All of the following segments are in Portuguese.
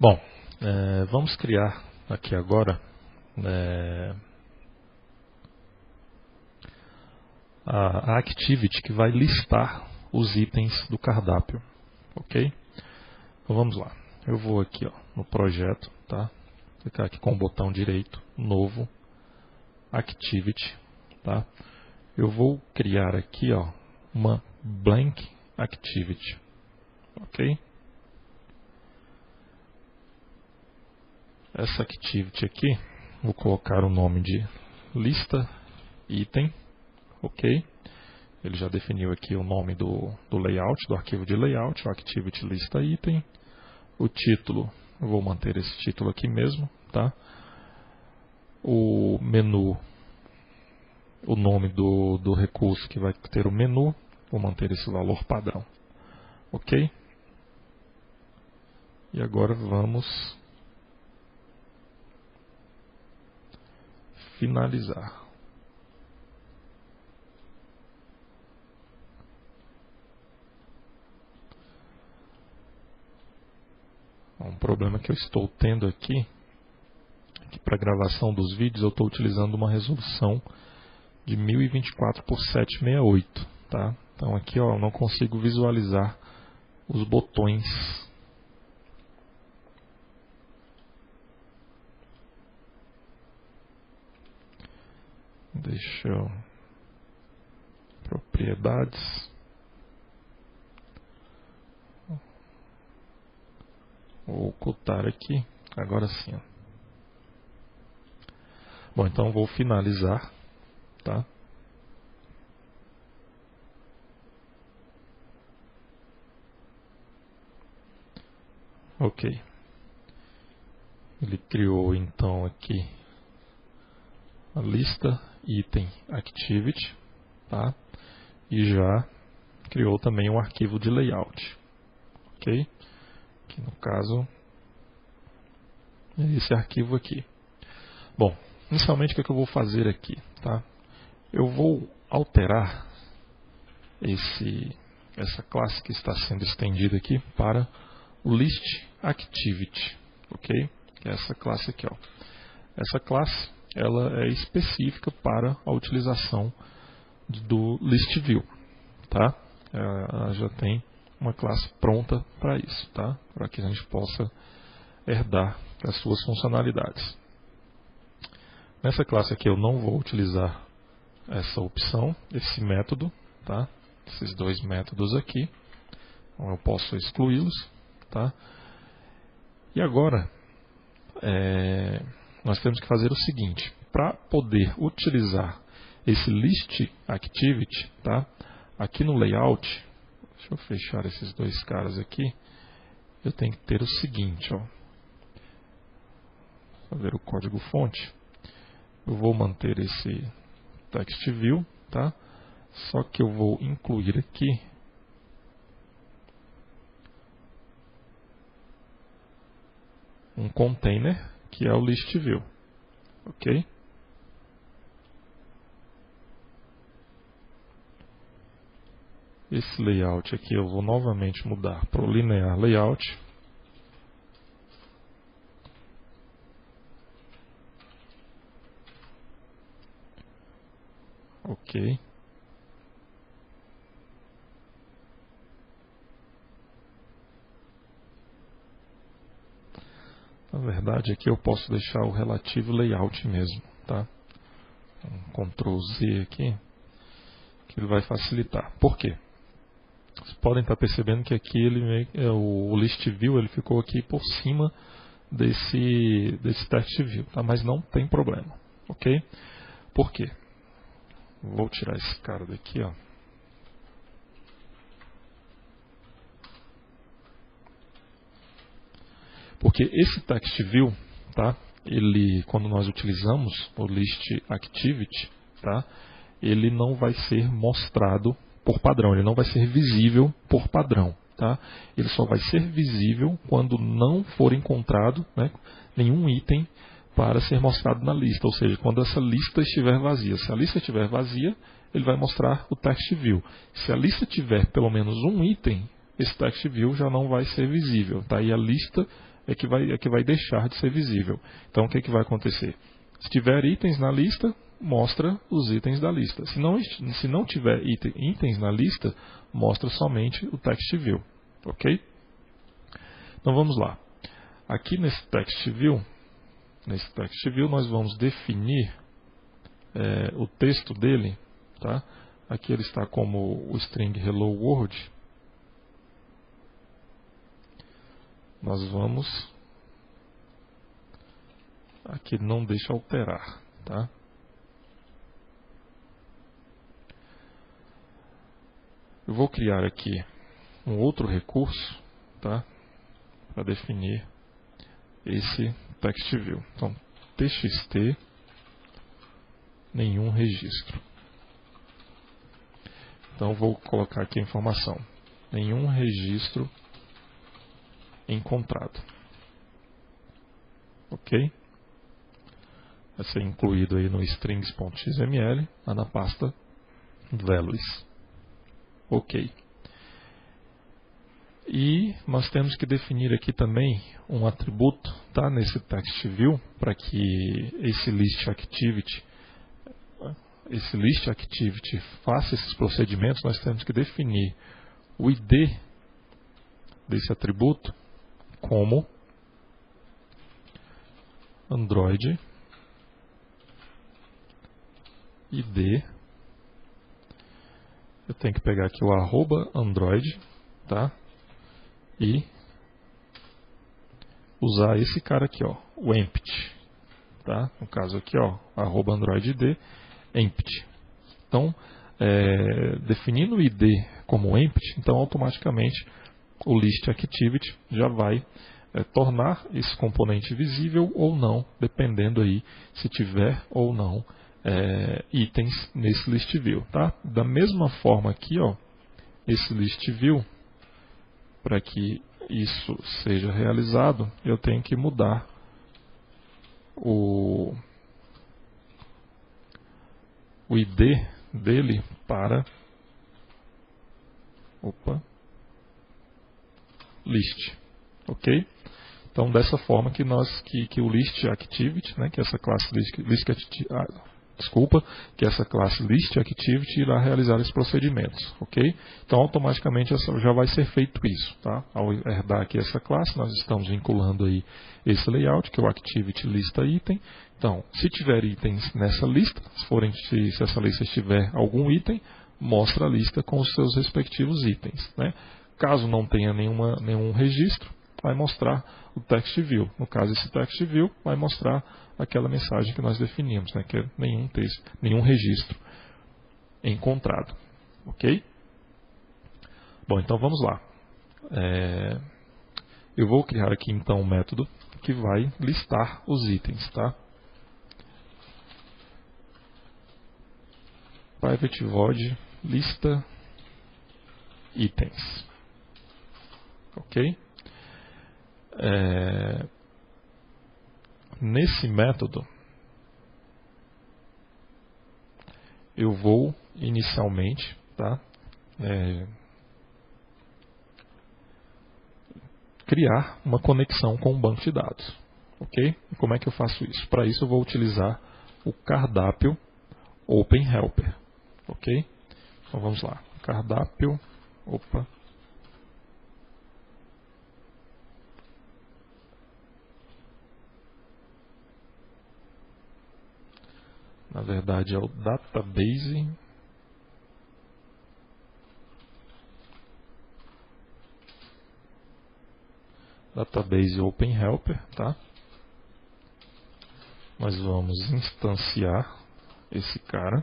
Bom, vamos criar aqui agora a activity que vai listar os itens do cardápio, ok? Então vamos lá. Eu vou aqui no projeto, tá? Clicar aqui com o botão direito, novo, activity, tá? Eu vou criar aqui uma blank activity, ok? Essa activity aqui, vou colocar o nome de lista item, ok? Ele já definiu aqui o nome do layout, do arquivo de layout, o activity lista item. O título, eu vou manter esse título aqui mesmo, tá? O menu, o nome do recurso que vai ter o menu, vou manter esse valor padrão, ok? E agora vamos finalizar. Um problema que eu estou tendo aqui, que para a gravação dos vídeos eu estou utilizando uma resolução de 1024 por 768, tá? Então aqui eu não consigo visualizar os botões. Deixa eu... propriedades. Vou ocultar aqui, agora sim. Bom, então vou finalizar, tá? Ok. Ele criou então aqui a lista item activity, tá? E já criou também um arquivo de layout, ok? Que no caso é esse arquivo aqui. Bom, inicialmente o que eu vou fazer aqui, tá? Eu vou alterar essa classe que está sendo estendida aqui para o list activity, ok? Que é essa classe aqui, ó. Essa classe ela é específica para a utilização do list view, tá? Ela já tem uma classe pronta para isso, tá? Para que a gente possa herdar as suas funcionalidades. Nessa classe aqui eu não vou utilizar essa opção, esse método, tá? Esses dois métodos aqui. Então eu posso excluí-los, tá? E agora nós temos que fazer o seguinte: para poder utilizar esse list activity, tá? Aqui no layout, deixa eu fechar esses dois caras aqui. Eu tenho que ter o seguinte, ó. Vou ver o código fonte. Eu vou manter esse text view, tá? Só que eu vou incluir aqui um container que é o list view, ok? Esse layout aqui eu vou novamente mudar para o linear layout. Ok. Na verdade aqui eu posso deixar o relativo layout mesmo, tá? Um Ctrl Z aqui, que ele vai facilitar. Por quê? Vocês podem estar percebendo que aqui o list view ele ficou aqui por cima desse text view, tá? Mas não tem problema, ok? Por quê? Vou tirar esse cara daqui, ó. Porque esse text view, tá? Ele, quando nós utilizamos o list activity, tá? Ele não vai ser mostrado por padrão, ele não vai ser visível por padrão, tá? Ele só vai ser visível quando não for encontrado, né, nenhum item para ser mostrado na lista, ou seja, quando essa lista estiver vazia. Se a lista estiver vazia, ele vai mostrar o text view. Se a lista tiver pelo menos um item, esse text view já não vai ser visível, tá? E a lista é que vai deixar de ser visível. Então, o que vai acontecer? Se tiver itens na lista, mostra os itens da lista. Se não tiver itens na lista, mostra somente o text view. Ok? Então, vamos lá. Aqui nesse text view, nós vamos definir o texto dele. Tá? Aqui ele está como o string hello world. Nós vamos... Aqui não deixa alterar. Tá? Eu vou criar aqui um outro recurso, tá? Para definir esse text view. Então, txt nenhum registro. Então, vou colocar aqui a informação. Nenhum registro encontrado. Ok? Vai ser incluído aí no strings.xml, lá na pasta values. Ok. E nós temos que definir aqui também um atributo, tá, nesse text view, para que esse list activity faça esses procedimentos. Nós temos que definir o ID desse atributo como Android ID. Eu tenho que pegar aqui o @Android, tá? E usar esse cara aqui, ó, o empty, tá? No caso aqui, ó, @Android ID empty. Então, definindo o ID como empty, então automaticamente o list activity já vai tornar esse componente visível ou não, dependendo aí se tiver ou não itens nesse list view, tá? Da mesma forma aqui, ó, esse list view, para que isso seja realizado, eu tenho que mudar o ID dele para list, ok? Então, dessa forma que o list activity, né, que essa classe que essa classe list activity irá realizar esses procedimentos, ok? Então, automaticamente já vai ser feito isso, tá? Ao herdar aqui essa classe, nós estamos vinculando aí esse layout, que é o activity lista item. Então, se tiver itens nessa lista, se essa lista tiver algum item, mostra a lista com os seus respectivos itens, né? Caso não tenha nenhum registro, vai mostrar o text view. No caso, esse text view vai mostrar aquela mensagem que nós definimos, né, que é nenhum registro encontrado. Ok? Bom, então vamos lá. Eu vou criar aqui então um método que vai listar os itens, tá? Private void lista itens. Ok? Nesse método, eu vou inicialmente, tá, criar uma conexão com o banco de dados. Ok? E como é que eu faço isso? Para isso eu vou utilizar o cardápio OpenHelper. Ok? Então vamos lá. Cardápio. Na verdade é o database OpenHelper, tá? Nós vamos instanciar esse cara,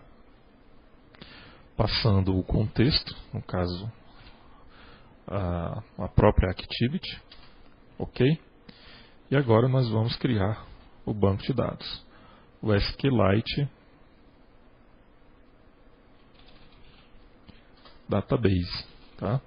passando o contexto, no caso a própria activity, ok? E agora nós vamos criar o banco de dados, o SQLite database, tá?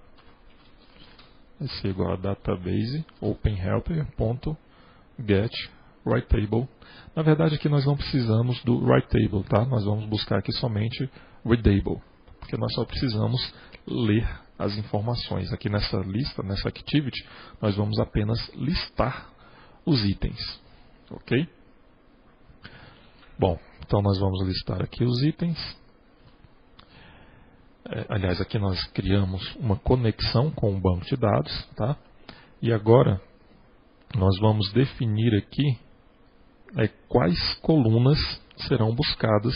Vai ser igual a database openhelper.getWriteTable. Na verdade aqui nós não precisamos do writeTable, tá? Nós vamos buscar aqui somente readable, porque nós só precisamos ler as informações. Aqui nessa lista, nessa activity, nós vamos apenas listar os itens, ok? Bom, então nós vamos listar aqui os itens. Aliás, aqui nós criamos uma conexão com o banco de dados, tá? E agora nós vamos definir aqui quais colunas serão buscadas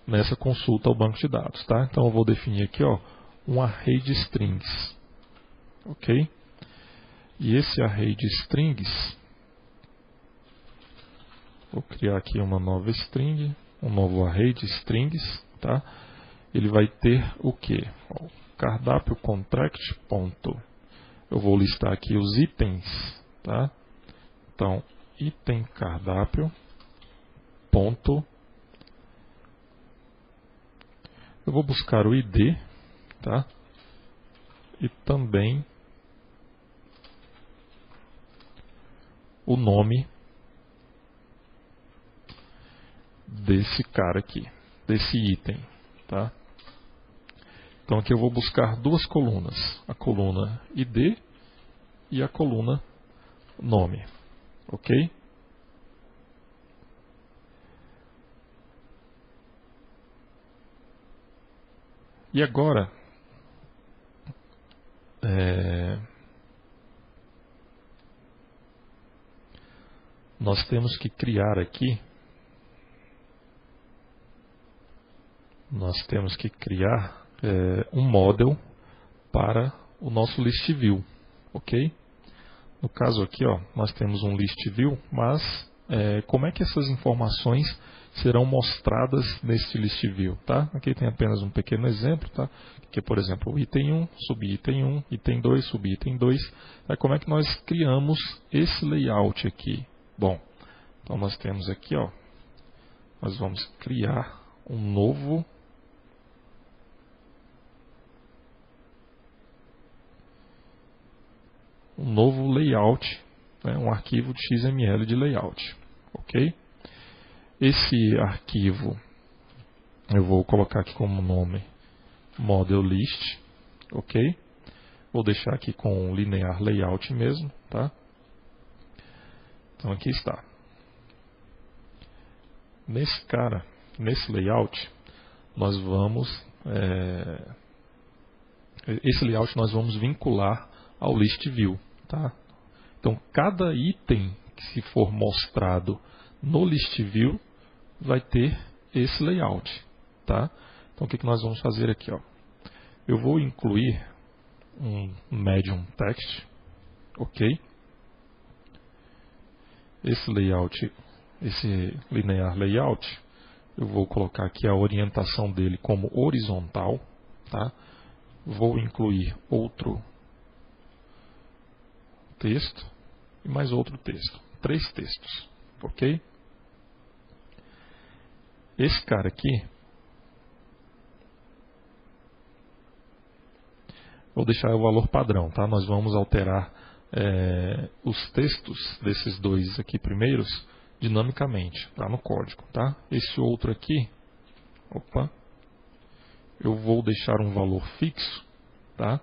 nessa consulta ao banco de dados, tá? Então eu vou definir aqui, ó, um array de strings, ok? E esse array de strings, vou criar aqui uma nova string, um novo array de strings, tá? Ele vai ter o que? Cardápio contract ponto. Eu vou listar aqui os itens, tá? Então, item cardápio ponto. Eu vou buscar o ID, tá? E também o nome desse cara aqui, desse item, tá? Então aqui eu vou buscar duas colunas, a coluna ID e a coluna nome, ok? E agora, nós temos que criar aqui, um model para o nosso list view, ok? No caso aqui, ó, nós temos um list view, mas como é que essas informações serão mostradas neste list view, tá? Aqui tem apenas um pequeno exemplo, tá? Que é, por exemplo, o item 1, subitem 1, item 2, subitem 2. Tá? Como é que nós criamos esse layout aqui? Bom, então nós temos aqui, ó, nós vamos criar um novo layout, né, um arquivo de XML de layout, ok? Esse arquivo eu vou colocar aqui como nome model list, ok? Vou deixar aqui com linear layout mesmo, tá? Então aqui está. Nesse layout, nós vamos esse layout nós vamos vincular ao list view, tá? Então cada item que se for mostrado no list view vai ter esse layout, tá? Então o que nós vamos fazer aqui, ó? Eu vou incluir um medium text, ok? Esse layout, esse linear layout, eu vou colocar aqui a orientação dele como horizontal, tá? Vou incluir outro texto e mais outro texto, 3 textos, ok? Esse cara aqui, vou deixar o valor padrão, tá? Nós vamos alterar os textos desses dois aqui primeiros dinamicamente, tá? No código, tá? Esse outro aqui, eu vou deixar um valor fixo, tá?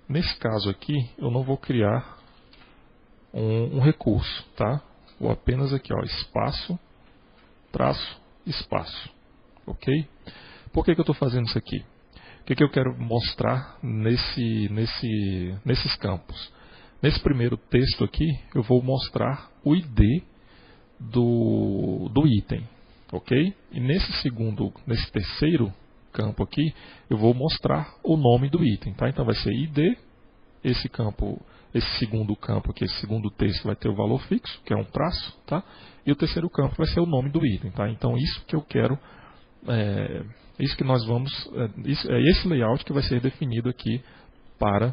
Nesse caso aqui, eu não vou criar um recurso, tá? Vou apenas aqui, ó, espaço, traço, espaço, ok? Por que eu estou fazendo isso aqui? O que eu quero mostrar nesses campos? Nesse primeiro texto aqui, eu vou mostrar o ID do item, ok? E nesse terceiro campo aqui, eu vou mostrar o nome do item, tá? Então vai ser ID, esse segundo campo aqui, esse segundo texto vai ter o valor fixo, que é um traço, tá? E o terceiro campo vai ser o nome do item, tá? Então isso que eu quero, isso que nós vamos, esse layout que vai ser definido aqui para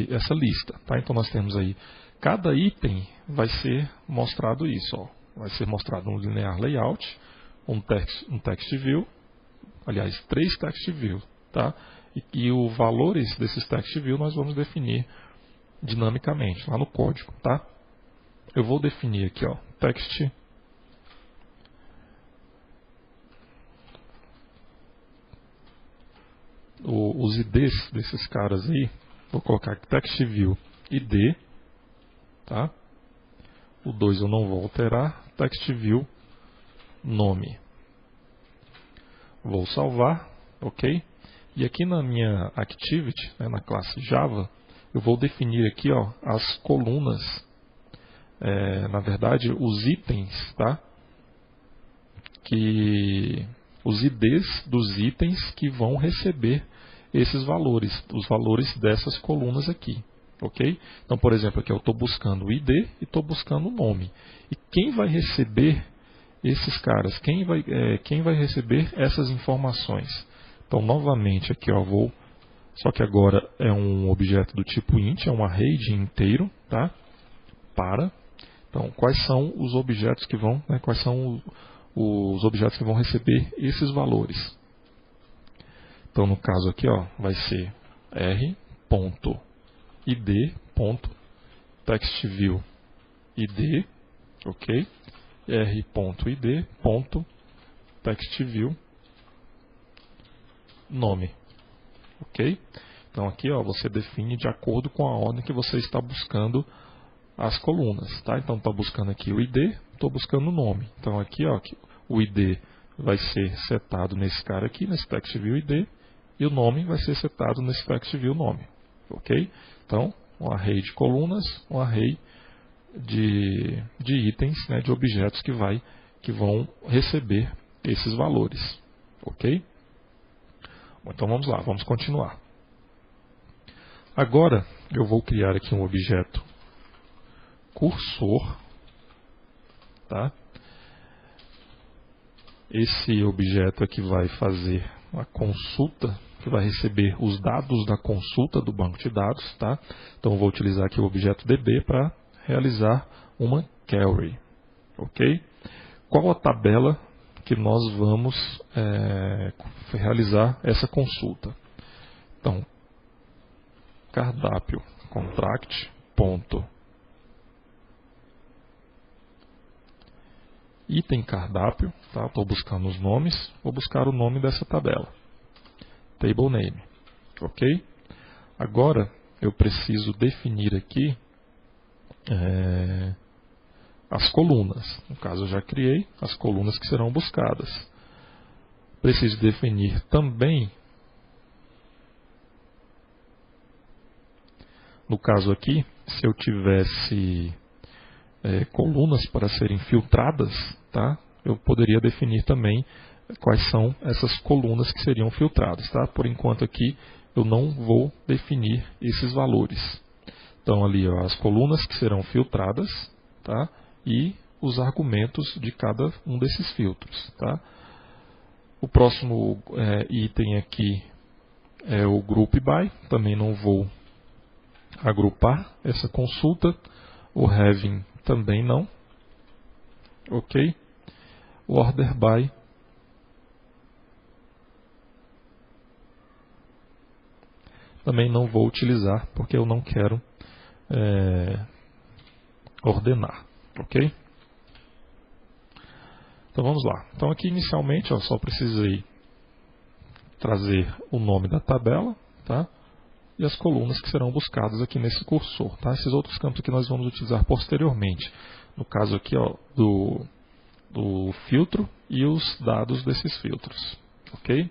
essa lista, tá? Então nós temos aí, cada item vai ser mostrado isso, ó. Vai ser mostrado um linear layout, um text view, aliás, 3 text view, tá? E os valores desses text view nós vamos definir dinamicamente lá no código, tá? Eu vou definir aqui, ó, text os IDs desses caras aí, vou colocar aqui text view ID, tá? O 2 eu não vou alterar. TextView nome. Vou salvar, ok? E aqui na minha Activity, né, na classe Java, eu vou definir aqui ó, as colunas, na verdade os itens, tá? Os IDs dos itens que vão receber esses valores, os valores dessas colunas aqui, ok? Então, por exemplo, aqui eu estou buscando o ID e estou buscando o nome. E quem vai receber esses caras? Quem vai receber essas informações? Então, novamente, aqui ó, só que agora é um objeto do tipo int, é um array de inteiro, tá? Então, quais são os objetos que vão, né, quais são os objetos que vão receber esses valores? Então, no caso aqui, ó, vai ser r.id.textViewID, ok? r.id.textView nome, ok? Então aqui ó, você define de acordo com a ordem que você está buscando as colunas, tá? Então estou buscando aqui o ID, estou buscando o nome. Então aqui ó, o ID vai ser setado nesse cara aqui, nesse TextView ID, e o nome vai ser setado nesse TextView nome, ok? Então um array de colunas, um array de itens, né, de objetos que vão receber esses valores, ok? Bom, então vamos lá, vamos continuar. Agora eu vou criar aqui um objeto cursor, tá? Esse objeto aqui vai fazer a consulta, que vai receber os dados da consulta do banco de dados, tá? Então eu vou utilizar aqui o objeto DB para realizar uma query, ok? Qual a tabela que nós vamos realizar essa consulta? Então, cardápio contract ponto item cardápio, tá? Estou buscando os nomes, vou buscar o nome dessa tabela, table name, ok? Agora eu preciso definir aqui as colunas. No caso eu já criei as colunas que serão buscadas. Preciso definir também, no caso aqui, se eu tivesse colunas para serem filtradas, tá? Eu poderia definir também quais são essas colunas que seriam filtradas, tá? Por enquanto aqui eu não vou definir esses valores. Então ali ó, as colunas que serão filtradas, tá? E os argumentos de cada um desses filtros, tá? O próximo item aqui é o group by, também não vou agrupar essa consulta. O having também não, ok? O order by também não vou utilizar porque eu não quero ordenar, ok? Então vamos lá. Então aqui inicialmente só precisei trazer o nome da tabela, tá? E as colunas que serão buscadas aqui nesse cursor, tá? Esses outros campos aqui nós vamos utilizar posteriormente. No caso aqui ó, do filtro e os dados desses filtros, ok?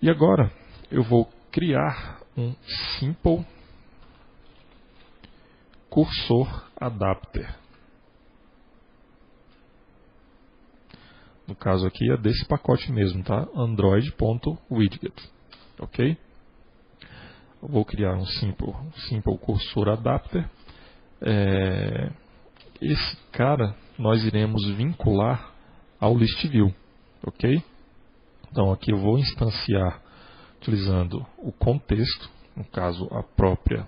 E agora eu vou criar um simple cursor adapter. No caso aqui é desse pacote mesmo, tá? Android.widget, ok? Eu vou criar um simple cursor adapter. Esse cara nós iremos vincular ao ListView, ok? Então aqui eu vou instanciar utilizando o contexto, no caso a própria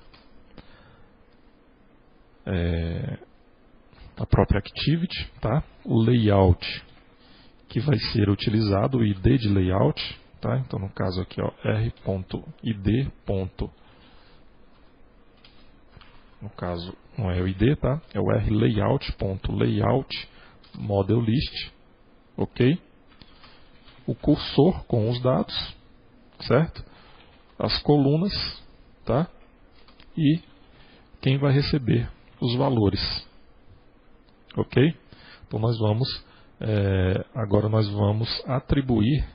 activity, tá? O layout que vai ser utilizado, o ID de layout, tá? Então no caso aqui ó, r.id. No caso não é o ID, tá? É o rlayout.layout model list, ok? O cursor com os dados, certo? As colunas, tá? E quem vai receber os valores, Ok? Então agora nós vamos atribuir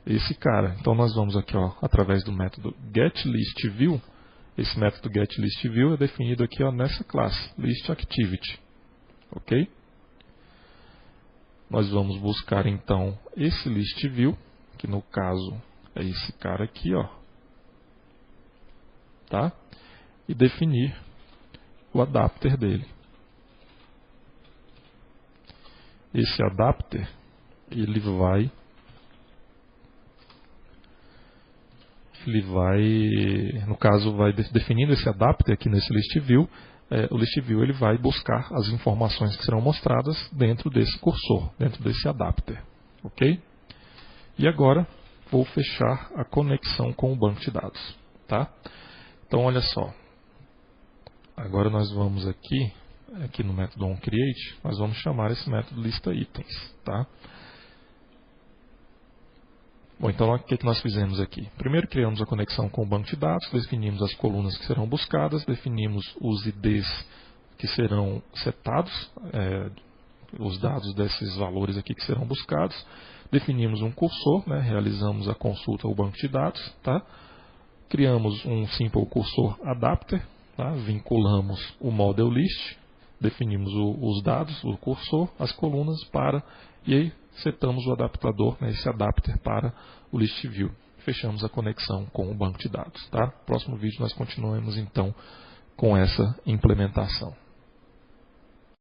esse cara. Então nós vamos aqui, ó, através do método getListView. Esse método getListView é definido aqui, ó, nessa classe, listActivity. Ok? Nós vamos buscar então esse listView, que no caso é esse cara aqui, ó, tá? E definir o adapter dele. Esse adapter, ele vai no caso, vai definindo esse adapter aqui nesse listView. O listView ele vai buscar as informações que serão mostradas dentro desse cursor, dentro desse adapter. Ok? E agora vou fechar a conexão com o banco de dados. Tá? Então olha só. Agora nós vamos aqui no método onCreate, nós vamos chamar esse método listaItens. Tá? Bom, então o que nós fizemos aqui? Primeiro criamos a conexão com o banco de dados, definimos as colunas que serão buscadas, definimos os IDs que serão setados, os dados desses valores aqui que serão buscados, definimos um cursor, né, realizamos a consulta ao banco de dados, tá? Criamos um simple cursor adapter, tá? Vinculamos o model list, definimos os dados, o cursor, as colunas e aí setamos o adaptador, né, esse adapter para o listView. Fechamos a conexão com o banco de dados. Tá? No próximo vídeo nós continuamos então com essa implementação.